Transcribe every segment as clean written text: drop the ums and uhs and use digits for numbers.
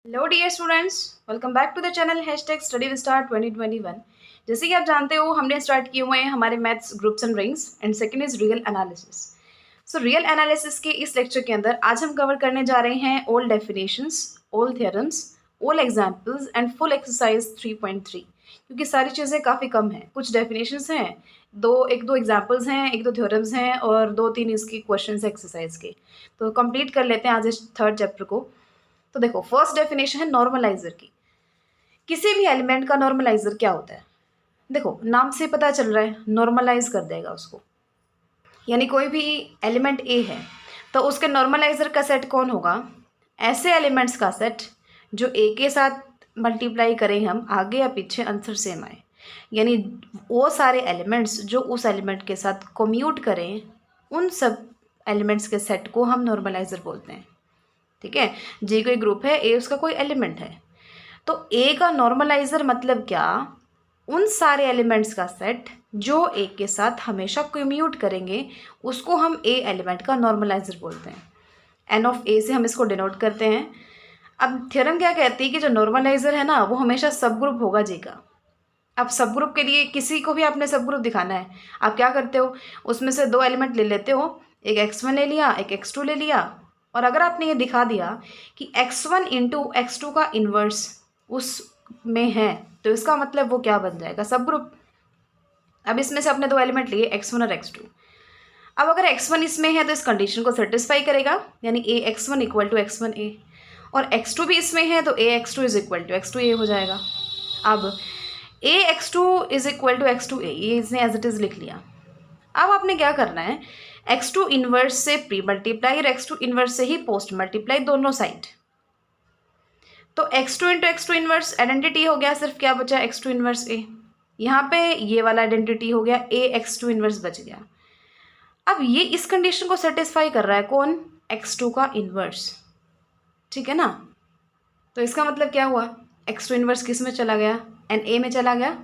Hello dear students, welcome back to the channel hashtag study with star 2021। जैसे कि आप जानते हो हमने स्टार्ट किए हुए हैं हमारे maths groups and rings and second is real analysis. So real analysis के इस लेक्चर के अंदर आज हम कवर करने जा रहे हैं old definitions, old theorems, old examples and full exercise 3.3। क्योंकि सारी चीज़ें काफ़ी कम हैं, कुछ डेफिनेशंस हैं, एक दो एग्जाम्पल्स हैं, एक दो थ्योरम्स हैं और दो तीन इसके क्वेश्चन एक्सरसाइज के। तो कंप्लीट कर लेते हैं आज इस थर्ड चैप्टर को। तो देखो, फर्स्ट डेफिनेशन है नॉर्मलाइजर की। किसी भी एलिमेंट का नॉर्मलाइजर क्या होता है? देखो, नाम से पता चल रहा है, नॉर्मलाइज कर देगा उसको। यानी कोई भी एलिमेंट ए है तो उसके नॉर्मलाइजर का सेट कौन होगा? ऐसे एलिमेंट्स का सेट जो ए के साथ मल्टीप्लाई करें हम, आगे या पीछे आंसर सेम आए। यानी वो सारे एलिमेंट्स जो उस एलिमेंट के साथ कम्यूट करें, उन सब एलिमेंट्स के सेट को हम नॉर्मलाइजर बोलते हैं। ठीक है, जी कोई ग्रुप है, ए उसका कोई एलिमेंट है, तो ए का नॉर्मलाइजर मतलब क्या? उन सारे एलिमेंट्स का सेट जो ए के साथ हमेशा कम्यूट करेंगे, उसको हम ए एलिमेंट का नॉर्मलाइजर बोलते हैं। एन ऑफ ए से हम इसको डिनोट करते हैं। अब थ्योरम क्या कहती है कि जो नॉर्मलाइजर है ना, वो हमेशा सब ग्रुप होगा जी का। अब सब ग्रुप के लिए किसी को भी आपने सब ग्रुप दिखाना है, आप क्या करते हो? उसमें से दो एलिमेंट ले लेते हो, एक x1 ले लिया, एक x2 ले लिया। और अगर आपने ये दिखा दिया कि x1 इंटू x2 का इन्वर्स उस में है, तो इसका मतलब वो क्या बन जाएगा? सब ग्रुप। अब इसमें से अपने दो एलिमेंट लिए x1 और x2। अब अगर x1 इसमें है तो इस कंडीशन को सेटिस्फाई करेगा, यानी ए x1 equal to x1 a, और x2 भी इसमें है तो a x2 is equal to x2 a हो जाएगा। अब a x2 is equal to x2 a, ये इसने एज इट इज़ लिख लिया। अब आपने क्या करना है, x2 इन्वर्स से प्री मल्टीप्लाई और x2 इन्वर्स से ही पोस्ट मल्टीप्लाई दोनों साइड। तो x2 into x2 inverse identity हो गया, सिर्फ क्या बचा? x2 inverse a। यहाँ पे ये वाला आइडेंटिटी हो गया, a x2 इन्वर्स बच गया। अब ये इस कंडीशन को सेटिस्फाई कर रहा है, कौन? x2 का इन्वर्स। ठीक है ना? तो इसका मतलब क्या हुआ? x2 इन्वर्स किस में चला गया? एन a में चला गया।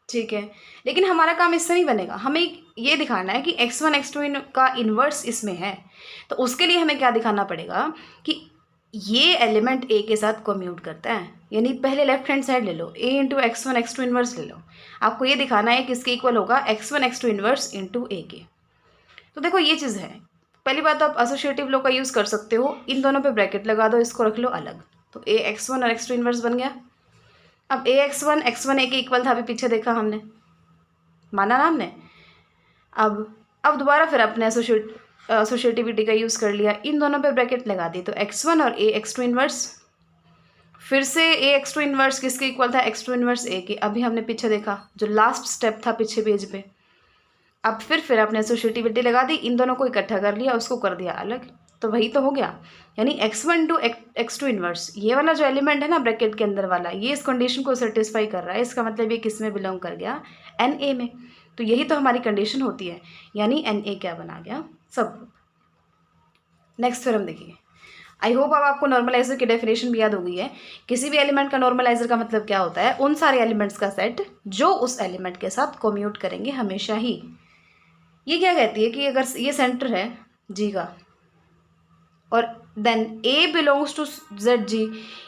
ठीक है, लेकिन हमारा काम इससे नहीं बनेगा, हमें ये दिखाना है कि x1 x2 का इन्वर्स इसमें है। तो उसके लिए हमें क्या दिखाना पड़ेगा कि ये एलिमेंट a के साथ कम्यूट करता है। यानी पहले लेफ्ट हैंड साइड ले लो, a into x1 x2 inverse ले लो। आपको ये दिखाना है कि इसके इक्वल होगा x1 x2 inverse into a के। तो देखो ये चीज़ है। पहली बात तो आप एसोसिएटिव लॉ का यूज़ कर सकते हो, इन दोनों पे ब्रैकेट लगा दो, इसको रख लो अलग, तो a x1 और x2 इन्वर्स बन गया। अब a x1 a के इक्वल था, अभी पीछे देखा हमने, माना ना हमने। अब दोबारा फिर अपने एसोसिएटिविटी का यूज़ कर लिया, इन दोनों पे ब्रैकेट लगा दी, तो x1 और a x2 इन्वर्स। फिर से a x2 इन्वर्स किसके इक्वल था? x2 इन्वर्स a के। अभी हमने पीछे देखा, जो लास्ट स्टेप था पीछे पेज पे। अब फिर आपने एसोसिएटिविटी लगा दी, इन दोनों को इकट्ठा कर लिया, उसको कर दिया अलग, तो वही तो हो गया। यानी x1 टू x2 इन्वर्स, ये वाला जो एलिमेंट है ना ब्रैकेट के अंदर वाला, ये इस कंडीशन को सेटिस्फाई कर रहा है। इसका मतलब ये किस में बिलोंग कर गया? एन ए में। तो यही तो हमारी कंडीशन होती है, यानी एन ए क्या बना गया? सब ग्रुप। नेक्स्ट फिर हम देखिए। आई होप अब आपको नॉर्मलाइजर की डेफिनेशन भी याद हो गई है। किसी भी एलिमेंट का नॉर्मलाइजर का मतलब क्या होता है? उन सारे एलिमेंट्स का सेट जो उस एलिमेंट के साथ कम्यूट करेंगे हमेशा ही। ये क्या कहती है कि अगर ये सेंटर है जी का और then A belongs to Z G,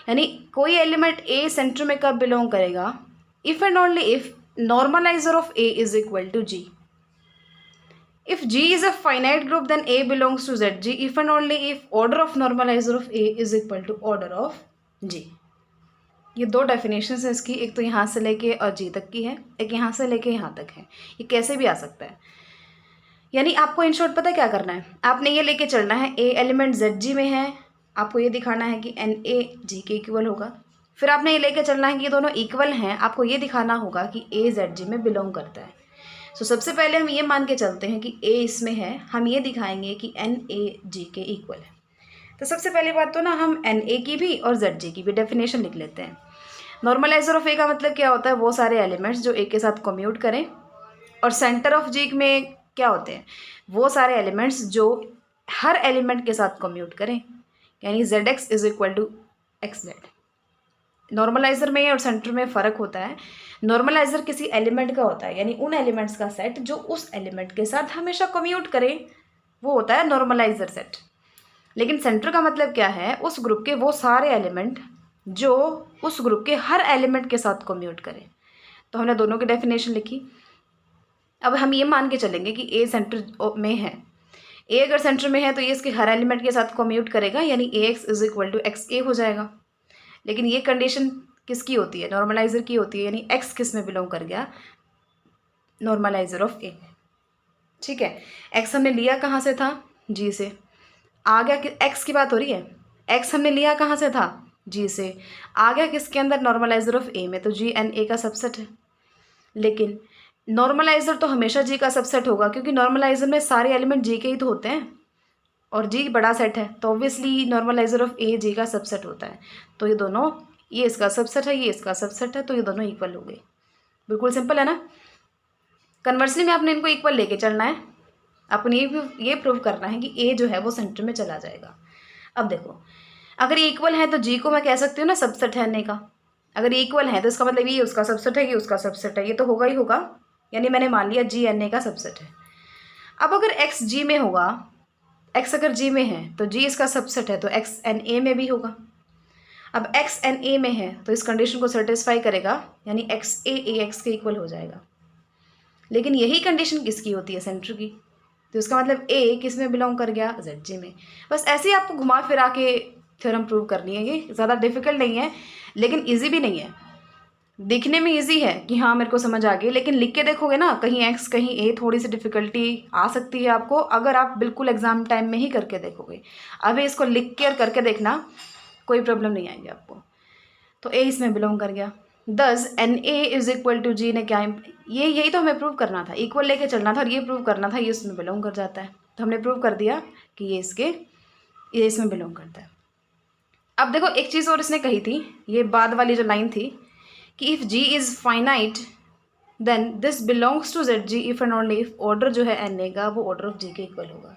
यानी कोई एलिमेंट ए सेंटर में कब बिलोंग करेगा? If and only if normalizer of A is equal to G. If G is a finite group, then A belongs to ZG if and only if order of normalizer of A is equal to order of G। ये दो definition है इसकी, एक तो यहाँ से लेके और G तक की है, एक यहाँ से लेके यहाँ तक है। ये कैसे भी आ सकता है। यानी आपको इन शॉर्ट पता क्या करना है, आपने ये लेके चलना है A एलिमेंट ZG में है, आपको ये दिखाना है कि NA G के इक्वल होगा। फिर आपने ये लेके चलना है कि ये दोनों इक्वल हैं, आपको ये दिखाना होगा कि A ZG में बिलोंग करता है। तो सबसे पहले हम ये मान के चलते हैं कि A इसमें है, हम ये दिखाएंगे कि NA G के इक्वल है। तो सबसे पहली बात तो ना हम NA की भी और ZG की भी डेफिनेशन लिख लेते हैं। नॉर्मलाइजर ऑफ A का मतलब क्या होता है? वो सारे एलिमेंट्स जो A के साथ कम्यूट करें। और सेंटर ऑफ G में क्या होते हैं? वो सारे एलिमेंट्स जो हर एलिमेंट के साथ कम्यूट करें, यानी ZX is equal to XZ। Normaliser में और सेंटर में फ़र्क होता है। नॉर्मलाइजर किसी एलिमेंट का होता है, यानी उन एलिमेंट्स का सेट जो उस एलिमेंट के साथ हमेशा कम्यूट करे, वो होता है नॉर्मलाइजर सेट। लेकिन सेंटर का मतलब क्या है? उस ग्रुप के वो सारे एलिमेंट जो उस ग्रुप के हर एलिमेंट के साथ कम्यूट करे। तो हमने दोनों की डेफिनेशन लिखी। अब हम ये मान के चलेंगे कि ए सेंटर में है। ए अगर सेंटर में है तो ये इसके हर एलिमेंट के साथ कम्यूट करेगा, यानी A X is equal to X A हो जाएगा। लेकिन ये कंडीशन किसकी होती है? नॉर्मलाइजर की होती है, यानी एक्स किस में बिलोंग कर गया? नॉर्मलाइजर ऑफ ए। ठीक है, एक्स हमने लिया कहाँ से था? जी से। आ गया कि एक्स की बात हो रही है, एक्स हमने लिया कहाँ से था? जी से। आ गया किसके अंदर? नॉर्मलाइजर ऑफ ए में, तो जी एन ए का सबसेट है। लेकिन नॉर्मलाइजर तो हमेशा जी का सबसेट होगा, क्योंकि नॉर्मलाइजर में सारे एलिमेंट जी के ही तो होते हैं और जी बड़ा सेट है, तो ऑब्वियसली नॉर्मलाइजर ऑफ ए जी का सबसेट होता है। तो ये दोनों, ये इसका सबसेट है, ये इसका सबसेट है, तो ये दोनों इक्वल हो गए। बिल्कुल सिंपल है ना। कन्वर्सली में आपने इनको इक्वल लेके चलना है। अपने ये प्रूव करना है कि ए जो है वो सेंटर में चला जाएगा। अब देखो, अगर ये इक्वल है तो जी को मैं कह सकती हूँ ना सबसेट है एन ए का। अगर ये इक्वल है तो इसका मतलब ये उसका सबसेट है, ये उसका सबसेट है, ये तो होगा ही होगा, यानी मैंने मान लिया जी एन ए का सबसेट है। अब अगर एक्स जी में होगा, एक्स अगर जी में है तो जी इसका सबसेट है, तो एक्स एन ए में भी होगा। अब एक्स एन ए में है तो इस कंडीशन को सेटिस्फाई करेगा, यानी एक्स ए एक्स के इक्वल हो जाएगा। लेकिन यही कंडीशन किसकी होती है? सेंटर की। तो इसका मतलब ए किस में बिलोंग कर गया? जेड जी में। बस ऐसे ही आपको घुमा फिरा के थ्योरम प्रूव करनी है। ये ज़्यादा डिफिकल्ट नहीं है, लेकिन ईजी भी नहीं है। दिखने में ईजी है कि हाँ मेरे को समझ आ गई, लेकिन लिख के देखोगे ना, कहीं एक्स कहीं ए, थोड़ी सी डिफिकल्टी आ सकती है आपको, अगर आप बिल्कुल एग्जाम टाइम में ही करके देखोगे। अभी इसको लिख के और करके देखना, कोई प्रॉब्लम नहीं आएगी आपको। तो ए इसमें बिलोंग कर गया। Thus N A is equal to G ने क्या, ये यही तो हमें प्रूव करना था, इक्वल लेके चलना था और ये प्रूव करना था ये इसमें बिलोंग कर जाता है। तो हमने प्रूव कर दिया कि ये इसमें बिलोंग करता है। अब देखो एक चीज़ और इसने कही थी, ये बाद वाली जो लाइन थी कि if G is finite then this belongs to Z G if and only if order जो है एन ए का वो ऑर्डर ऑफ जी के इक्वल होगा।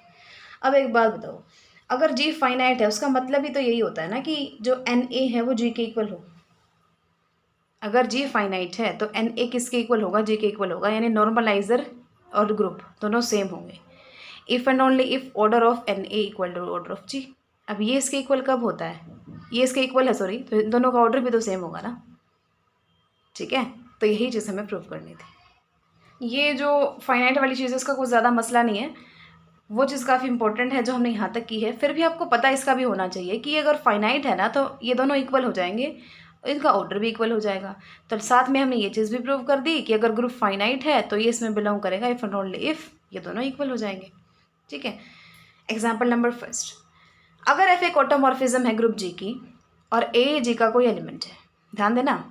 अब एक बात बताओ, अगर जी फाइनाइट है उसका मतलब ही तो यही होता है ना कि जो एन ए है वो जी के इक्वल हो। अगर जी फाइनाइट है तो एन ए किसके इक्वल होगा? जी के इक्वल होगा, यानी नॉर्मलाइजर और ग्रुप दोनों सेम होंगे। If and only if order of N A equal to order of G. अब ये इसके इक्वल कब होता है? ये इसके इक्वल है, सॉरी, तो इन दोनों का ऑर्डर भी तो सेम होगा ना। ठीक है, तो यही चीज़ हमें प्रूव करनी थी। ये जो फाइनाइट वाली चीज़ है उसका कुछ ज़्यादा मसला नहीं है, वो चीज़ काफ़ी इंपॉर्टेंट है जो हमने यहाँ तक की है। फिर भी आपको पता इसका भी होना चाहिए कि अगर फाइनाइट है ना तो ये दोनों इक्वल हो जाएंगे, इनका ऑर्डर भी इक्वल हो जाएगा। तो साथ में हमने ये चीज़ भी प्रूव कर दी कि अगर ग्रुप फाइनाइट है तो ये इसमें बिलोंग करेगा, इफ़ एंड ओनली इफ़ ये दोनों इक्वल हो जाएंगे। ठीक है, एग्जाम्पल नंबर फर्स्ट, अगर एफ एक ऑटोमॉर्फिज्म है ग्रुप जी की और ए जी का कोई एलिमेंट है, ध्यान देना,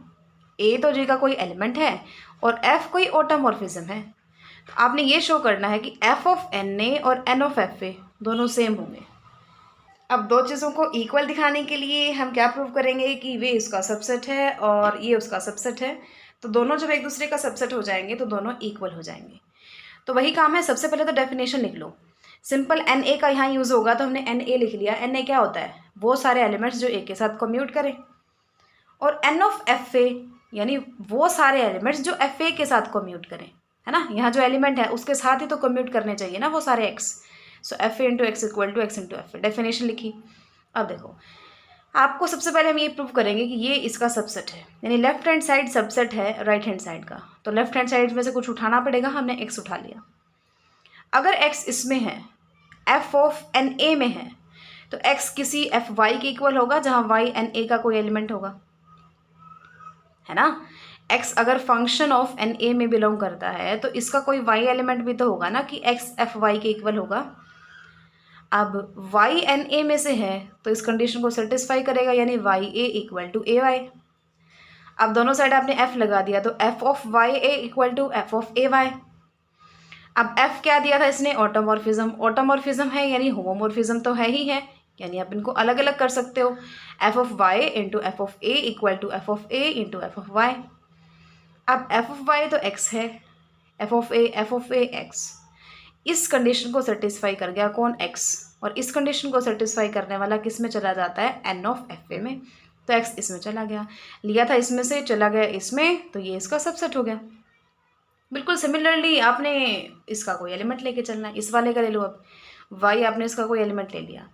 ए तो जी का कोई एलिमेंट है और एफ कोई ऑटोमॉर्फिज्म है, तो आपने ये शो करना है कि एफ ऑफ एन ए और एन ऑफ एफ ए दोनों सेम होंगे। अब दो चीज़ों को इक्वल दिखाने के लिए हम क्या प्रूव करेंगे कि वे इसका सबसेट है और ये उसका सबसेट है, तो दोनों जब एक दूसरे का सबसेट हो जाएंगे तो दोनों इक्वल हो जाएंगे। तो वही काम है, सबसे पहले तो डेफिनेशन लिख लो। सिंपल एन ए का यहाँ यूज़ होगा, तो हमने एन ए लिख लिया। एन ए क्या होता है? वो सारे एलिमेंट्स जो ए के साथ कम्यूट करें। और एन ऑफ एफ ए यानी वो सारे एलिमेंट्स जो एफ ए के साथ कम्यूट करें, है ना। यहाँ जो एलिमेंट है उसके साथ ही तो कम्यूट करने चाहिए ना वो सारे x. So f a into x equal to x into f a, definition लिखी। अब देखो, आपको सबसे पहले हम ये प्रूव करेंगे कि ये इसका सबसेट है, यानी लेफ्ट हैंड साइड सबसेट है राइट हैंड साइड का। तो लेफ्ट हैंड साइड में से कुछ उठाना पड़ेगा, हमने एक्स उठा लिया। अगर एक्स इसमें है, एफ ऑफ एन ए में है, तो एक्स किसी एफ वाई के इक्वल होगा जहाँ वाई एन ए का कोई एलिमेंट होगा, है ना। x अगर फंक्शन ऑफ एन ए में बिलोंग करता है तो इसका कोई y एलिमेंट भी तो होगा ना कि x एफ वाई के इक्वल होगा। अब y एन ए में से है तो इस कंडीशन को सेटिस्फाई करेगा, यानी y a equal to a y. अब दोनों साइड आपने f लगा दिया तो f of y a equal to f of a y. अब f क्या दिया था इसने? ऑटोमॉर्फिज्म। ऑटोमॉर्फिज्म है यानी होमोमॉर्फिज्म तो है ही है, यानी आप इनको अलग अलग कर सकते हो। f of y into f of a equal to f of a into f of y. अब एफ ऑफ वाई तो एक्स है, एफ ऑफ ए एक्स। इस कंडीशन को सेटिस्फाई कर गया कौन? एक्स। और इस कंडीशन को सेटिस्फाई करने वाला किस में चला जाता है? एन ऑफ एफ ए में। तो एक्स इसमें चला गया, लिया था इसमें से, चला गया इसमें, तो ये इसका सबसेट हो गया। बिल्कुल सिमिलरली आपने इसका कोई एलिमेंट लेके चलना है, इस वाले का ले लो। अब वाई आपने इसका कोई एलिमेंट ले लिया,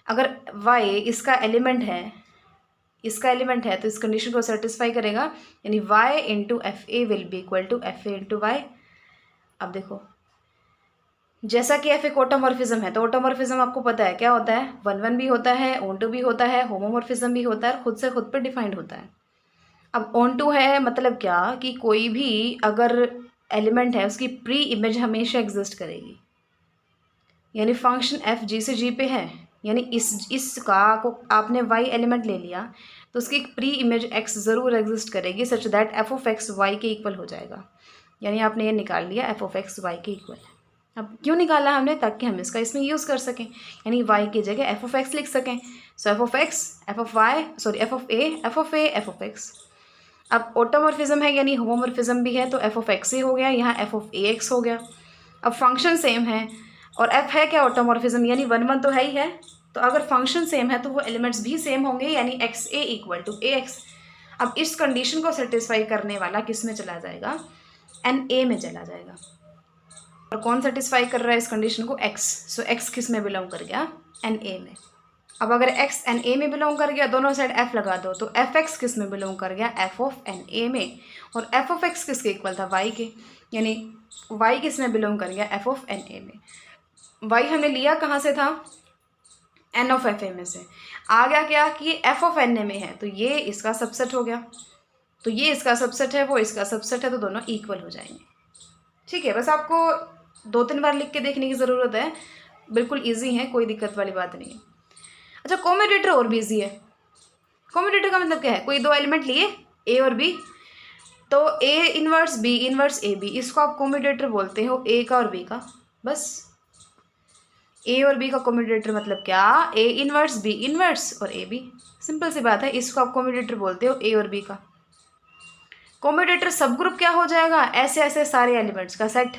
अगर वाई इसका एलिमेंट है, इसका एलिमेंट है तो इस कंडीशन को सेटिस्फाई करेगा, यानी y into f a will be equal to f a into y. अब देखो, जैसा कि एफ एक ऑटोमॉर्फिज्म है, तो ऑटोमॉर्फिज्म आपको पता है क्या होता है, 1 1 भी होता है, ऑन टू भी होता है, होमोमॉर्फिज्म भी होता है, खुद से खुद पे डिफाइंड होता है। अब ऑन टू है मतलब क्या, कि कोई भी अगर एलिमेंट है उसकी प्री इमेज हमेशा एग्जिस्ट करेगी, यानी फंक्शन एफ जी से जी पे है, यानी इसका को आपने वाई एलिमेंट ले लिया तो उसकी एक प्री इमेज एक्स ज़रूर एग्जिस्ट करेगी, such that f of x y के इक्वल हो जाएगा। यानी आपने ये निकाल लिया एफ ऑफ एक्स वाई के इक्वल। अब क्यों निकाला हमने, ताकि हम इसका इसमें यूज़ कर सकें, यानी वाई की जगह एफ ऑफ एक्स लिख सकें। So F of X, F of Y, sorry F of A, F of A, F of X. अब ऑटोमॉर्फिज्म है यानी होमोमॉर्फिज्म भी है, तो एफ ऑफ एक्स ही हो गया, यहाँ एफ ऑफ ए एक्स हो गया। अब फंक्शन सेम है और एफ है क्या, ऑटोमॉर्फिज्म, यानी 1 1 तो है ही है, तो अगर फंक्शन सेम है तो वो एलिमेंट्स भी सेम होंगे, यानी x a equal to a x. अब इस कंडीशन को सेटिस्फाई करने वाला किस में चला जाएगा, एन ए में चला जाएगा। और कौन सेटिस्फाई कर रहा है इस कंडीशन को, एक्स। सो एक्स किस में बिलोंग कर गया, एन ए में। अब अगर एक्स एन ए में बिलोंग कर गया, दोनों साइड एफ लगा दो, तो एफ एक्स किस में बिलोंग कर गया, एफ ऑफ एन ए में। और एफ ऑफ एक्स किसके इक्वल था, वाई के, यानी वाई किस में बिलोंग कर गया, एफ ऑफ एन ए में। वाई हमने लिया कहाँ से था, एन ऑफ एफ ए में से। आ गया क्या कि एफ ऑफ एन ए में है, तो ये इसका सबसेट हो गया, तो ये इसका सबसेट है, वो इसका सबसेट है, तो दोनों इक्वल हो जाएंगे। ठीक है, बस आपको 2 3 बार लिख के देखने की ज़रूरत है, बिल्कुल ईजी है, कोई दिक्कत वाली बात नहीं है। अच्छा, कॉम्यूटेटर और भी ईजी है। कॉम्यूटेटर का मतलब क्या है, कोई 2 एलिमेंट लिए ए और बी, तो a inverse B inverse A b, इसको आप कॉम्यूटेटर बोलते हो, ए का और बी का। बस ए और बी का कॉम्यूटेटर मतलब क्या, ए इनवर्स बी इनवर्स और ए बी, सिंपल सी बात है, इसको आप कॉम्यूटेटर बोलते हो, ए और बी का। कॉम्यूटेटर सब ग्रुप क्या हो जाएगा, ऐसे ऐसे सारे एलिमेंट्स का सेट,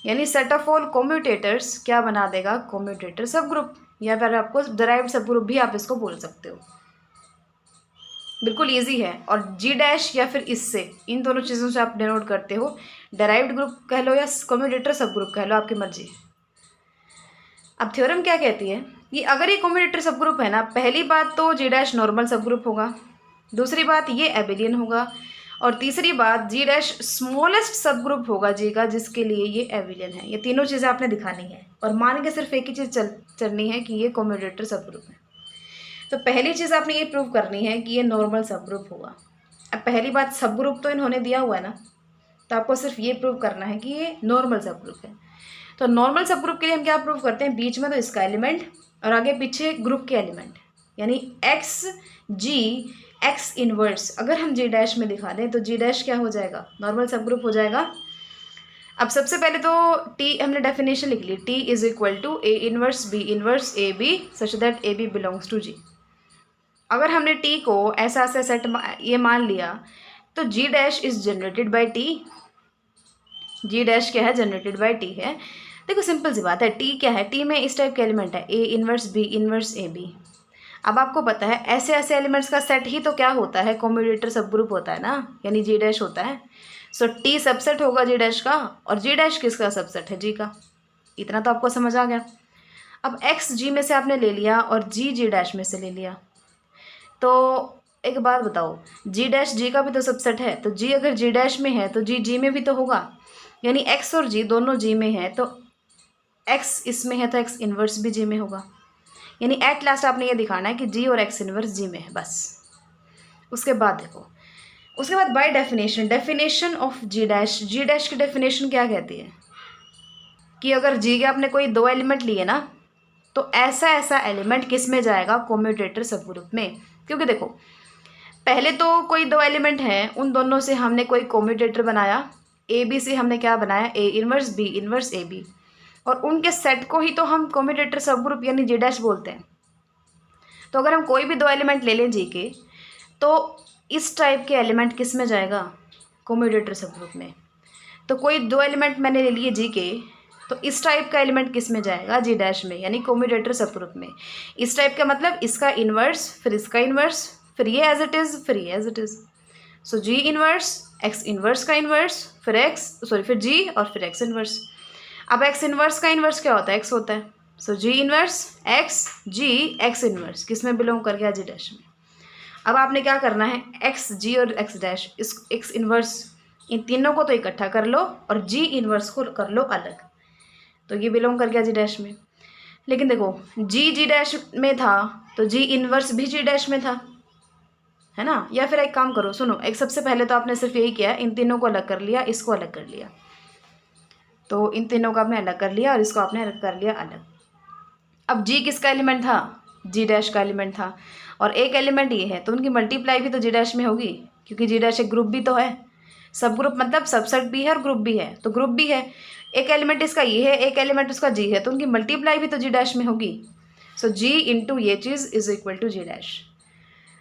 यानी सेट ऑफ ऑल कॉम्यूटेटर्स क्या बना देगा, कॉम्यूटेटर सब ग्रुप, या फिर आपको डिराइव्ड सब ग्रुप भी आप इसको बोल सकते हो। बिल्कुल इजी है। और जी डैश या फिर इससे, इन दोनों चीज़ों से आप डिनोट करते हो, डिराइव्ड ग्रुप कह लो या कॉम्यूटेटर सब ग्रुप कह लो, आपकी मर्जी। अब थ्योरम क्या कहती है कि अगर ये कॉम्यूटेटर सब ग्रुप है ना, पहली बात तो जी डैश नॉर्मल सब ग्रुप होगा, दूसरी बात ये एबिलियन होगा, और तीसरी बात जी डैश स्मॉलेस्ट सब ग्रुप होगा जी का, जिसके लिए ये एविलियन है। ये तीनों चीज़ें आपने दिखानी है और मान के सिर्फ एक ही चीज़ चलनी है कि ये कॉम्यूटेटर सब ग्रुप है। तो पहली चीज़ आपने ये प्रूव करनी है कि ये नॉर्मल सब ग्रुप होगा। अब पहली बात, सब ग्रुप तो इन्होंने दिया हुआ है ना, तो आपको सिर्फ ये प्रूव करना है कि ये नॉर्मल सब ग्रुप है। तो नॉर्मल सब ग्रुप के लिए हम क्या प्रूव करते हैं, बीच में तो इसका एलिमेंट और आगे पीछे ग्रुप के एलिमेंट, यानी एक्स जी एक्स इनवर्स। अगर हम जी डैश में दिखा दें तो जी डैश क्या हो जाएगा, नॉर्मल सब ग्रुप हो जाएगा। अब सबसे पहले तो टी हमने डेफिनेशन लिख ली, T is equal to A inverse B inverse A B such that A B belongs to G. अगर हमने टी को ऐसा ऐसा सेट ये मान लिया, तो G dash is generated by T. G dash क्या है, जनरेटेड बाय टी है। देखो सिंपल सी बात है, टी क्या है, टी में इस टाइप के एलिमेंट है, a inverse B inverse A b. अब आपको पता है ऐसे ऐसे एलिमेंट्स का सेट ही तो क्या होता है, कॉम्यूटेटर सब ग्रुप होता है ना, यानी जी डैश होता है। सो टी सबसेट होगा जी डैश का, और जी डैश किसका सबसेट है, जी का। इतना तो आपको समझ आ गया। अब एक्स जी में से आपने ले लिया और जी जी डैश में से ले लिया, तो एक बात बताओ, जी डैश जी का भी तो सबसेट है, तो जी अगर जी डैश में है तो जी जी में भी तो होगा, यानी एक्स और जी दोनों जी में है, तो एक्स इसमें है तो एक्स इन्वर्स भी जी में होगा। यानी एट लास्ट आपने ये दिखाना है कि जी और एक्स इनवर्स जी में है, बस। उसके बाद देखो, उसके बाद by definition, definition of G dash, G dash की डेफिनेशन क्या कहती है कि अगर जी के आपने कोई 2 एलिमेंट लिए ना, तो ऐसा ऐसा एलिमेंट किस में जाएगा, कॉम्यूटेटर सब ग्रुप में। क्योंकि देखो पहले तो कोई 2 एलिमेंट हैं, उन दोनों से हमने कोई कॉम्यूटेटर बनाया, ए बी से हमने क्या बनाया, a inverse B inverse A b, और उनके सेट को ही तो हम कॉम्यूटेटर सब ग्रुप यानी जी डैश बोलते हैं। तो अगर हम कोई भी 2 एलिमेंट ले लें जी के, तो इस टाइप के एलिमेंट किस में जाएगा, कॉम्यूटेटर सब ग्रुप में। तो कोई 2 एलिमेंट मैंने ले लिए जी के, तो इस टाइप का एलिमेंट किस में जाएगा, जी डैश में, यानी कॉम्यूटेटर सब ग्रुप में। इस टाइप का मतलब इसका इन्वर्स, फिर इसका इन्वर्स, फिर ये एज इट इज़, फिर ये as it is. So G inverse, x inverse का इन्वर्स, फिर जी और फिर एक्स इन्वर्स। अब एक्स इन्वर्स का इन्वर्स क्या होता है, एक्स होता है। So G inverse x G x inverse किस में बिलोंग कर गया, जी डैश में। अब आपने क्या करना है, एक्स जी और एक्स डैश, इस एक्स इन्वर्स इन तीनों को तो इकट्ठा कर लो और जी इन्वर्स को कर लो अलग। तो ये बिलोंग कर गया जी डैश में। लेकिन देखो जी जी डैश में था तो जी इन्वर्स भी जी डैश में था, है ना। या फिर एक काम करो, सुनो, एक सबसे पहले तो आपने सिर्फ यही किया, इन तीनों को अलग कर लिया, इसको अलग कर लिया। तो इन तीनों को आपने अलग कर लिया और इसको आपने अलग कर लिया अलग। अब जी किसका एलिमेंट था, जी डैश का एलिमेंट था, और एक एलिमेंट ये है तो उनकी मल्टीप्लाई भी तो जी डैश में होगी, क्योंकि जी डैश एक ग्रुप भी तो है। सब ग्रुप मतलब सबसेट भी है और ग्रुप भी है, तो ग्रुप भी है। एक एलिमेंट इसका ये है, एक एलिमेंट उसका जी है, तो उनकी मल्टीप्लाई भी तो जी डैश में होगी। सो जी इंटू ये चीज़ is equal to G dash.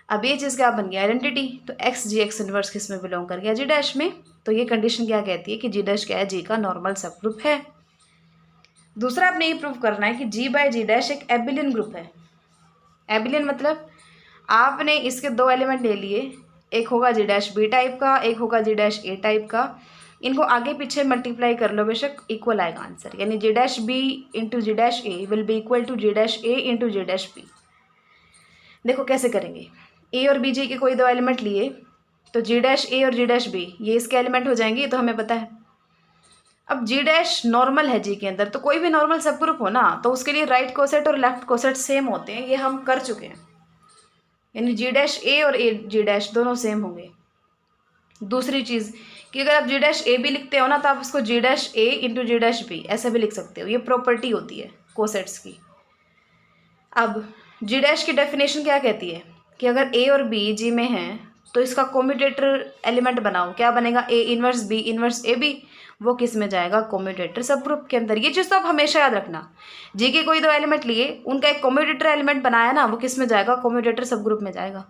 अब ये चीज़ क्या बन गया, आइडेंटिटी। तो एक्स जी एक्स इनवर्स किस में बिलोंग कर गया, जी डैश में। तो ये कंडीशन क्या कहती है कि जी डैश क्या है, जी का नॉर्मल सब ग्रुप है। दूसरा आपने ये प्रूव करना है कि जी बाय जी डैश एक एबिलियन ग्रुप है। एबिलियन मतलब आपने इसके दो एलिमेंट ले लिए, एक होगा जी डैश बी टाइप का, एक होगा जी डैश ए टाइप का। इनको आगे पीछे मल्टीप्लाई कर लो, बेशक इक्वल आएगा आंसर, यानी G dash B into G dash A will be equal to G dash A into G dash B. देखो कैसे करेंगे, ए और बी जी के कोई दो एलिमेंट लिए तो जी डैश ए और जी डैश बी ये इसके एलिमेंट हो जाएंगे, ये तो हमें पता है। अब जी डैश नॉर्मल है जी के अंदर, तो कोई भी नॉर्मल सब ग्रुप हो ना तो उसके लिए राइट कोसेट और लेफ्ट कोसेट सेम होते हैं, ये हम कर चुके हैं। यानी जी डैश ए और ए जी डैश दोनों सेम होंगे। दूसरी चीज़ कि अगर आप जी डैश ए भी लिखते हो ना तो आप उसको जी dash A into G dash B ऐसे भी लिख सकते हो, ये प्रॉपर्टी होती है कोसेट्स की। अब जी डैश की डेफिनेशन क्या कहती है कि अगर ए और बी जी में हैं तो इसका कोम्यूटेटर एलिमेंट बनाओ, क्या बनेगा, ए इनवर्स बी इनवर्स ए बी, वो किस में जाएगा, कोम्यूटेटर सब ग्रुप के अंदर। ये चीज़ तो आप हमेशा याद रखना, जी के कोई दो एलिमेंट लिए उनका एक कोम्यूटेटर एलिमेंट बनाया ना, वो किस में जाएगा, कोम्यूटेटर सब ग्रुप में जाएगा।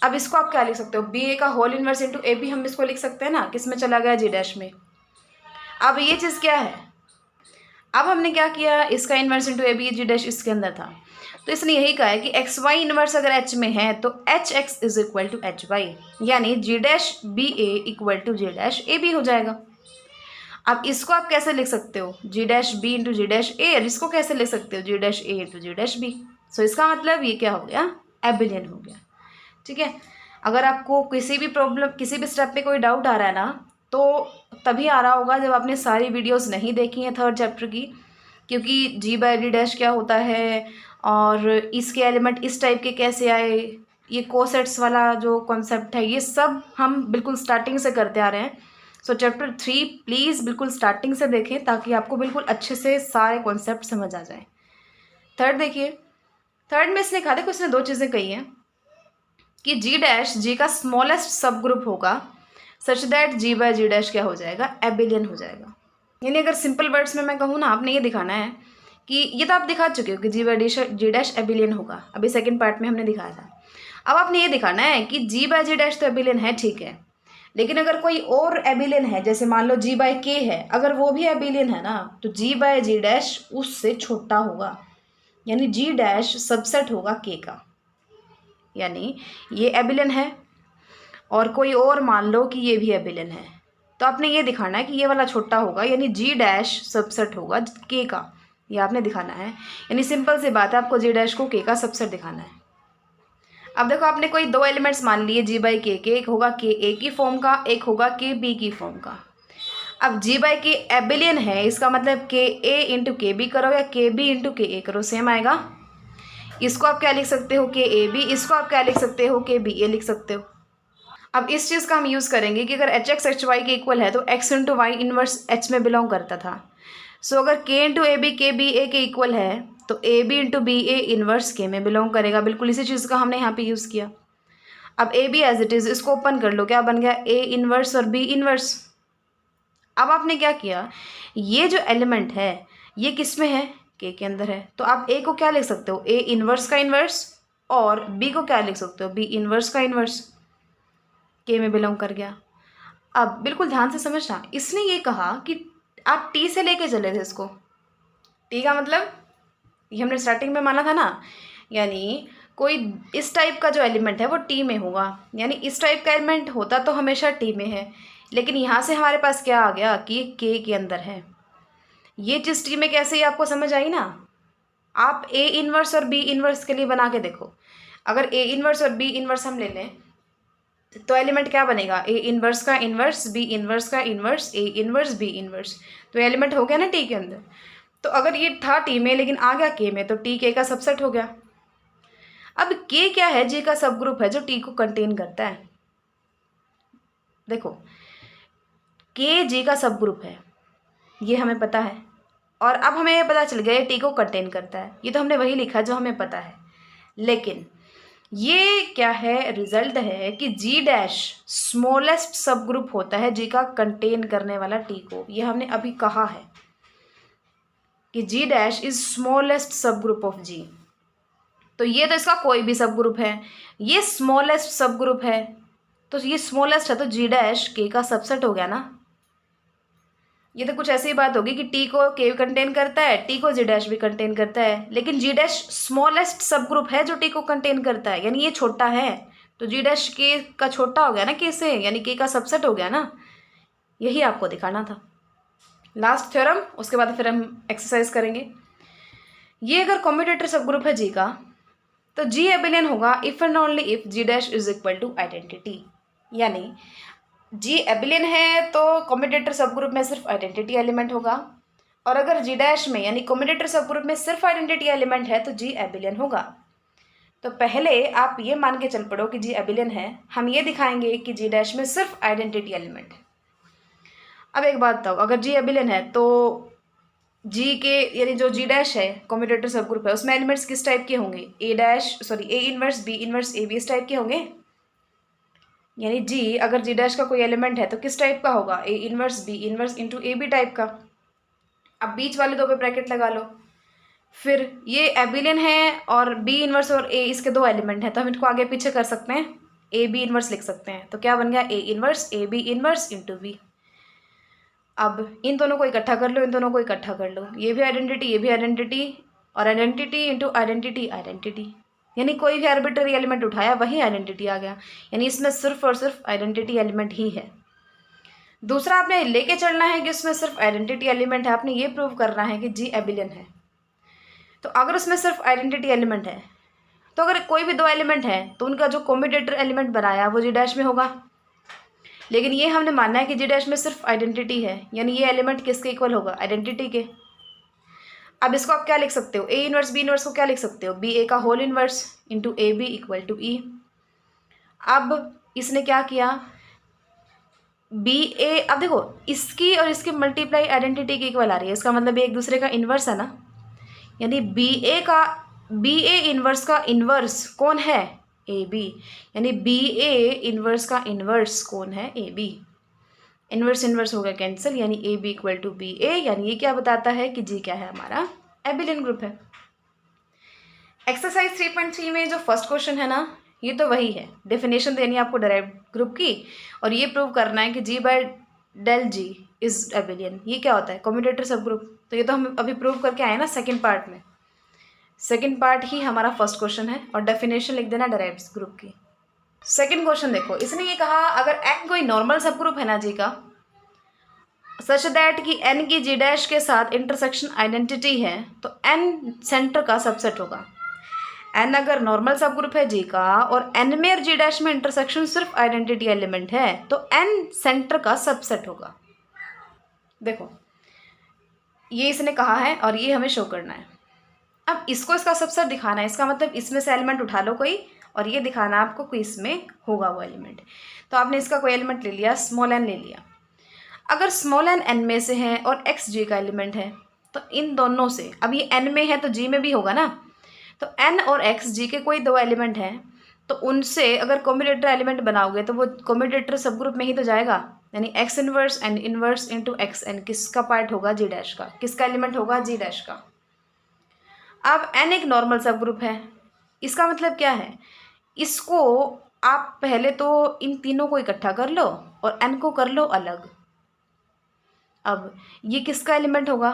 अब इसको आप क्या लिख सकते हो, बी ए का whole inverse into A B हम इसको लिख सकते हैं ना, किस में चला गया, जी डैश में। अब ये चीज़ क्या है, अब हमने क्या किया, इसका inverse into A B G dash इसके अंदर था, तो इसने यही कहा है कि एक्स वाई इन्वर्स अगर एच में है तो H X is equal to H Y, यानी G dash B A equal to G dash A B हो जाएगा। अब इसको आप कैसे लिख सकते हो, G dash B into G dash A, और इसको कैसे लिख सकते हो, G dash A into G dash B. सो इसका मतलब ये क्या हो गया, एबिलियन हो गया। ठीक है। अगर आपको किसी भी प्रॉब्लम किसी भी स्टेप पे कोई डाउट आ रहा है ना, तो तभी आ रहा होगा जब आपने सारी वीडियोस नहीं देखी हैं थर्ड चैप्टर की, क्योंकि जी बाय डी डैश क्या होता है और इसके एलिमेंट इस टाइप के कैसे आए, ये कोसेट्स वाला जो कॉन्सेप्ट है ये सब हम बिल्कुल स्टार्टिंग से करते आ रहे हैं। सो चैप्टर 3 प्लीज़ बिल्कुल स्टार्टिंग से देखें ताकि आपको बिल्कुल अच्छे से सारे कॉन्सेप्ट समझ आ जाए। थर्ड देखिए, थर्ड में इसने कहा, देखो इसने दो चीज़ें कही हैं कि जी डैश जी का स्मॉलेस्ट सब ग्रुप होगा such that G by G dash क्या हो जाएगा, एबिलियन हो जाएगा। यानी अगर सिंपल वर्ड्स में मैं कहूँ ना, आपने ये दिखाना है कि ये तो आप दिखा चुके हो कि जी बाय जी डैश एबिलियन होगा, अभी सेकंड पार्ट में हमने दिखाया था। अब आपने ये दिखाना है कि जी बाय जी डैश तो एबिलियन है, ठीक है, लेकिन अगर कोई और एबिलियन है, जैसे मान लो जी बाय के है, अगर वो भी एबिलियन है ना तो जी बाय जी डैश उससे छोटा होगा, यानी जी डैश सबसेट होगा के का। यानी ये एबिलियन है और कोई और मान लो कि ये भी एबिलियन है, तो आपने ये दिखाना है कि ये वाला छोटा होगा, यानी जी डैश सबसेट होगा के का, ये आपने दिखाना है। यानी सिंपल सी बात है, आपको जी डैश को के का सबसेट दिखाना है। अब देखो आपने कोई दो एलिमेंट्स मान लिए जी बाई के, एक होगा के ए की फॉर्म का, एक होगा के बी की फॉर्म का। अब जी बाई के एबिलियन है, इसका मतलब के ए इंटू के बी करो या के बी इंटू के ए करो, सेम आएगा। इसको आप क्या लिख सकते हो, के ए बी, इसको आप क्या लिख सकते हो, के बी ए लिख सकते हो। अब इस चीज़ का हम यूज़ करेंगे कि अगर एच एक्स एच वाई के इक्वल है तो X into Y inverse H में बिलोंग करता था। सो अगर K into A B K B A के इक्वल है तो A B into B A inverse K में बिलोंग करेगा। बिल्कुल इसी चीज़ का हमने यहाँ पे यूज़ किया। अब A B as it is, इसको ओपन कर लो, क्या बन गया, ए इनवर्स और बी इनवर्स। अब आपने क्या किया, ये जो एलिमेंट है ये किस में है, के अंदर है, तो आप ए को क्या लिख सकते हो, ए इनवर्स का इनवर्स, और बी को क्या लिख सकते हो, बी इनवर्स का इनवर्स, के में बिलोंग कर गया। अब बिल्कुल ध्यान से समझना, इसने ये कहा कि आप टी से लेके चले थे इसको, टी का मतलब ये हमने स्टार्टिंग में माना था ना, यानी कोई इस टाइप का जो एलिमेंट है वो टी में होगा, यानी इस टाइप का एलिमेंट होता तो हमेशा टी में है, लेकिन यहाँ से हमारे पास क्या आ गया कि के अंदर है। ये चीज़ टी में कैसे ही आपको समझ आई ना। आप ए इनवर्स और बी इनवर्स के लिए बना के देखो, अगर ए इनवर्स और बी इनवर्स हम ले लें तो एलिमेंट क्या बनेगा, ए इनवर्स का इनवर्स, बी इनवर्स का inverse, A inverse, B inverse. तो एलिमेंट हो गया ना टी के अंदर। तो अगर ये था टी में लेकिन आ गया के में, तो टी के का सबसेट हो गया। अब के क्या है, जी का सब ग्रुप है जो टी को कंटेन करता है। देखो के जी का सब ग्रुप है, ये हमें पता है। और अब हमें ये पता चल गया ये टी को कंटेन करता है, ये तो हमने वही लिखा जो हमें पता है। लेकिन ये क्या है, रिजल्ट है कि जी डैश स्मॉलेस्ट सब ग्रुप होता है जी का कंटेन करने वाला टी को। ये हमने अभी कहा है कि जी डैश इज स्मॉलेस्ट सब ग्रुप ऑफ जी। तो ये तो इसका कोई भी सब ग्रुप है, ये स्मॉलेस्ट सब ग्रुप है, तो ये स्मॉलेस्ट है तो जी डैश के का सबसेट हो गया ना। ये तो कुछ ऐसी बात होगी कि टी को के कंटेन करता है, टी को जी डैश भी कंटेन करता है, लेकिन जी डैश स्मॉलेस्ट सब ग्रुप है जो टी को कंटेन करता है, यानी ये छोटा है। तो जी डैश के का छोटा हो गया ना के से, यानी के का सबसेट हो गया ना। यही आपको दिखाना था। लास्ट थ्योरम, उसके बाद फिर हम एक्सरसाइज करेंगे। ये अगर कॉम्यूटेटर सब ग्रुप है जी का, तो जी एबिलियन होगा if and only if G dash is equal to identity. यानी जी एबिलियन है तो कॉम्यूटेटर सब ग्रुप में सिर्फ आइडेंटिटी एलिमेंट होगा, और अगर जी डैश में यानी कॉम्यूटेटर सब ग्रुप में सिर्फ आइडेंटिटी एलिमेंट है तो जी एबिलियन होगा। तो पहले आप ये मान के चल पड़ो कि जी एबिलियन है, हम ये दिखाएंगे कि जी डैश में सिर्फ आइडेंटिटी एलिमेंट है। अब एक बात बताओ, अगर जी एबिलियन है तो जी के यानी जो जी डैश है कॉम्यूटेटर सब ग्रुप है उसमें एलिमेंट्स किस टाइप के होंगे, A inverse, B inverse, A B इस टाइप के होंगे। यानी जी अगर जी डैश का कोई एलिमेंट है तो किस टाइप का होगा, A inverse, B inverse into A B type का। अब बीच वाले दो पे ब्रैकेट लगा लो। फिर ये एबिलियन है और बी इनवर्स और ए इसके दो एलिमेंट हैं, तो हम इनको आगे पीछे कर सकते हैं, ए बी इनवर्स लिख सकते हैं। तो क्या बन गया, A inverse A B inverse into B. अब इन दोनों को इकट्ठा कर लो, इन दोनों को इकट्ठा कर लो, ये भी आइडेंटिटी, ये भी आइडेंटिटी, और आइडेंटिटी इंटू आइडेंटिटी आइडेंटिटी, यानी कोई भी आर्बिट्ररी एलिमेंट उठाया वही आइडेंटिटी आ गया। यानी इसमें सिर्फ और सिर्फ आइडेंटिटी एलिमेंट ही है। दूसरा आपने लेके चलना है कि उसमें सिर्फ आइडेंटिटी एलिमेंट है, आपने ये प्रूव करना है कि जी एबिलियन है। तो अगर उसमें सिर्फ आइडेंटिटी एलिमेंट है, तो अगर कोई भी दो एलिमेंट है तो उनका जो कॉम्यूटेटर एलिमेंट बनाया वो जी डैश में होगा। लेकिन ये हमने मानना है कि जी डैश में सिर्फ आइडेंटिटी है, यानी ये एलिमेंट किसके इक्वल होगा, आइडेंटिटी के। अब इसको आप क्या लिख सकते हो, ए इनवर्स बी इनवर्स को क्या लिख सकते हो, बी ए का whole inverse into A B equal to E. अब इसने क्या किया, बी ए, अब देखो इसकी और इसकी मल्टीप्लाई आइडेंटिटी की इक्वल आ रही है, इसका मतलब ये एक दूसरे का इन्वर्स है ना। यानी बी ए इन्वर्स का इन्वर्स कौन है, ए बी। यानी बी ए इन्वर्स का इन्वर्स कौन है, ए बी। इन्वर्स इन्वर्स हो गया कैंसिल, यानी A B equal to B A. यानी ये क्या बताता है कि जी क्या है, हमारा एबिलियन ग्रुप है। एक्सरसाइज 3.3 में जो फर्स्ट क्वेश्चन है ना, ये तो वही है, डेफिनेशन देनी है आपको डेराइव्ड ग्रुप की, और ये प्रूव करना है कि G by del G is abelian. ये क्या होता है, कम्यूटेटर सब ग्रुप। तो ये तो हम अभी प्रूव करके आए ना सेकंड पार्ट में, सेकंड पार्ट ही हमारा फर्स्ट क्वेश्चन है, और डेफिनेशन लिख देना डेराइव्ड ग्रुप की। सेकंड क्वेश्चन देखो, इसने ये कहा अगर एन कोई नॉर्मल सब ग्रुप है ना जी का, सच दैट कि एन की जी डैश के साथ इंटरसेक्शन आइडेंटिटी है, तो एन सेंटर का सबसेट होगा। एन अगर नॉर्मल सब ग्रुप है जी का और एन में और जी डैश में इंटरसेक्शन सिर्फ आइडेंटिटी एलिमेंट है, तो एन सेंटर का सबसेट होगा। देखो ये इसने कहा है और ये हमें शो करना है। अब इसको इसका सबसेट दिखाना है, इसका मतलब इसमें से एलिमेंट उठा लो कोई, और ये दिखाना आपको कि इसमें होगा वो एलिमेंट। तो आपने इसका कोई एलिमेंट ले लिया, स्मॉल एन ले लिया। अगर स्मॉल एन एन में से है और एक्स जी का एलिमेंट है, तो इन दोनों से, अब ये एन में है तो जी में भी होगा ना, तो एन और एक्स जी के कोई दो एलिमेंट हैं, तो उनसे अगर कॉम्यूटेटर एलिमेंट बनाओगे तो वो कॉम्यूटेटर सब ग्रुप में ही तो जाएगा। यानी X inverse N inverse into X N किसका पार्ट होगा, जी डैश का। किसका एलिमेंट होगा, जी डैश का। अब एन एक नॉर्मल सब ग्रुप है, इसका मतलब क्या है, इसको आप पहले तो इन तीनों को इकट्ठा कर लो और एन को कर लो अलग। अब ये किसका एलिमेंट होगा,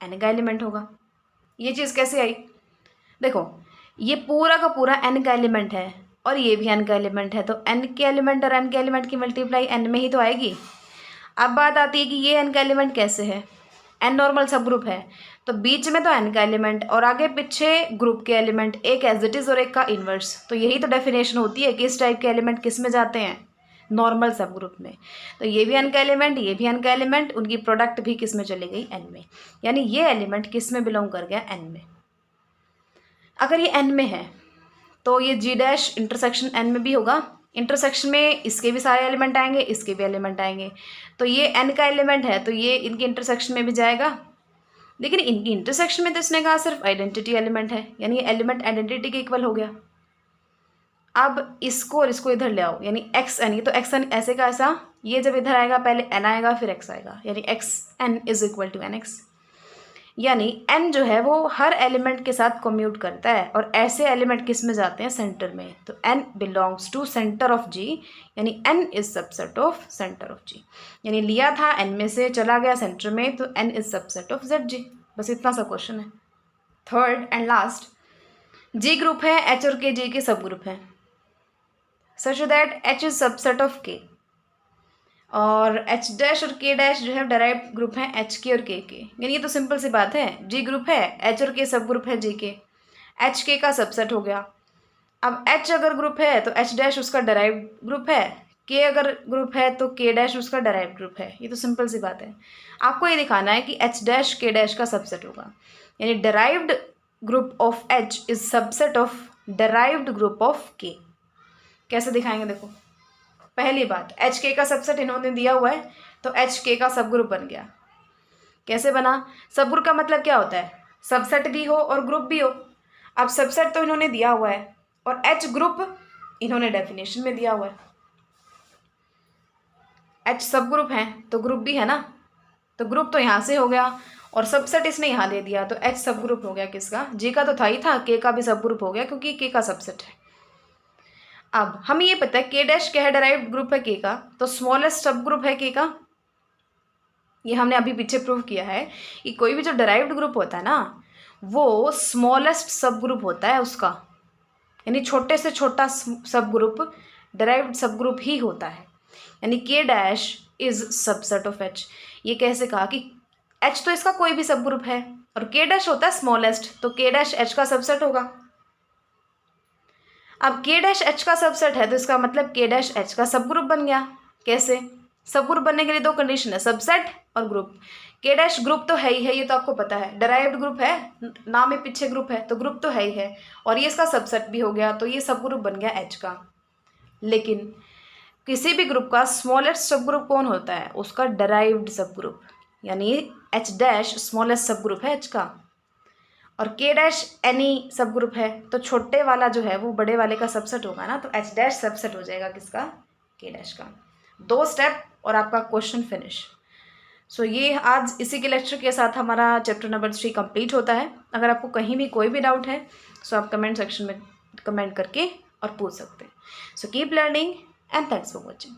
एन का एलिमेंट होगा। ये चीज़ कैसे आई, देखो ये पूरा का पूरा एन का एलिमेंट है और ये भी एन का एलिमेंट है, तो एन के एलिमेंट और एन के एलिमेंट की मल्टीप्लाई एन में ही तो आएगी। अब बात आती है कि ये एन का एलिमेंट कैसे है, एन नॉर्मल सब ग्रुप है, तो बीच में तो एन का एलिमेंट और आगे पीछे ग्रुप के एलिमेंट, एक एज इट इज़ और एक का इन्वर्स। तो यही तो डेफिनेशन होती है कि इस टाइप के एलिमेंट किस में जाते हैं, नॉर्मल सब ग्रुप में। तो ये भी एन का एलिमेंट, ये भी एन का एलिमेंट, उनकी प्रोडक्ट भी किस में चली गई, एन में। यानी ये एलिमेंट किस में बिलोंग कर गया, एन में। अगर ये एन में है तो ये जी डैश इंटरसेक्शन एन में भी होगा। इंटरसेक्शन में इसके भी सारे एलिमेंट आएंगे, इसके भी एलिमेंट आएंगे। तो ये एन का एलिमेंट है तो ये इनके इंटरसेक्शन में भी जाएगा। लेकिन इनकी इंटरसेक्शन में तो इसने कहा सिर्फ आइडेंटिटी एलिमेंट है, यानी ये एलिमेंट आइडेंटिटी के इक्वल हो गया। अब इसको और इसको इधर ले आओ, यानी एक्स एन, ये तो एक्स एन ऐसे का ऐसा, ये जब इधर आएगा पहले एन आएगा फिर एक्स आएगा, यानी X N is equal to N X. यानी एन जो है वो हर एलिमेंट के साथ कम्यूट करता है और ऐसे एलिमेंट किस में जाते हैं, सेंटर में। तो N belongs to center of G, यानी N is subset of center of G. यानी लिया था एन में से चला गया सेंटर में, तो N is subset of Z G. बस इतना सा क्वेश्चन है। Third and last, G group है, एच और के जी के सब ग्रुप हैं, such that H is subset of K, और एच डैश और के डैश जो है डायरेक्ट ग्रुप हैं एच के और के। यानी ये तो सिंपल सी बात है, जी ग्रुप है, एच और के सब ग्रुप है जी के, एच के का सबसेट हो गया। अब एच अगर ग्रुप है तो एच डैश उसका डायरेक्ट ग्रुप है, के अगर ग्रुप है तो के डैश उसका डायरेक्ट ग्रुप है। ये तो सिंपल सी बात है। आपको ये दिखाना है कि एच डैश के डैश का सबसेट होगा, यानी derived group of H is subset of derived group of के। कैसे दिखाएंगे, देखो पहली बात, एच के का सबसेट इन्होंने दिया हुआ है तो एच के का सब ग्रुप बन गया। कैसे बना, सब ग्रुप का मतलब क्या होता है, सबसेट भी हो और ग्रुप भी हो। अब सबसेट तो इन्होंने दिया हुआ है और एच ग्रुप इन्होंने डेफिनेशन में दिया हुआ है। एच सब ग्रुप है तो ग्रुप भी है ना, तो ग्रुप तो यहाँ से हो गया और सबसेट इसने यहाँ दे दिया, तो एच सब ग्रुप हो गया किसका, जी का तो था ही था, के का भी सब ग्रुप हो गया क्योंकि के का सबसेट है। अब हमें ये पता है के डैश क्या है, डायरेक्ट ग्रुप है के का, तो स्मॉलेस्ट सब ग्रुप है के का। ये हमने अभी पीछे प्रूव किया है कि कोई भी जो डायरेक्ट ग्रुप होता है ना वो स्मॉलेस्ट सब ग्रुप होता है उसका, यानी छोटे से छोटा सब ग्रुप डायरेक्ट सब ग्रुप ही होता है। यानी के dash is subset of H. ये कैसे कहा कि एच तो इसका कोई भी सब ग्रुप है और के डैश होता है स्मॉलेस्ट, तो के डैश एच का सबसेट होगा। अब के डैश एच का सबसेट है तो इसका मतलब के डैश एच का सब ग्रुप बन गया। कैसे, सब ग्रुप बनने के लिए दो कंडीशन है, सबसेट और ग्रुप। के डैश ग्रुप तो है ही है, ये तो आपको पता है, डिराइव्ड ग्रुप है, नाम में पीछे ग्रुप है तो ग्रुप तो है ही है, और ये इसका सबसेट भी हो गया तो ये सब ग्रुप बन गया एच का। लेकिन किसी भी ग्रुप का स्मॉलेस्ट सब ग्रुप कौन होता है, उसका डिराइव्ड सब ग्रुप, यानी H dash smallest subgroup है एच का, और के डैश एनी सब ग्रुप है तो छोटे वाला जो है वो बड़े वाले का सबसेट होगा ना, तो एच डैश सबसेट हो जाएगा किसका, के डैश का। दो स्टेप और आपका क्वेश्चन फिनिश। सो ये आज इसी के लेक्चर के साथ हमारा चैप्टर नंबर 3 कंप्लीट होता है। अगर आपको कहीं भी कोई भी डाउट है सो आप कमेंट सेक्शन में कमेंट करके और पूछ सकते हैं। So keep learning and thanks for watching.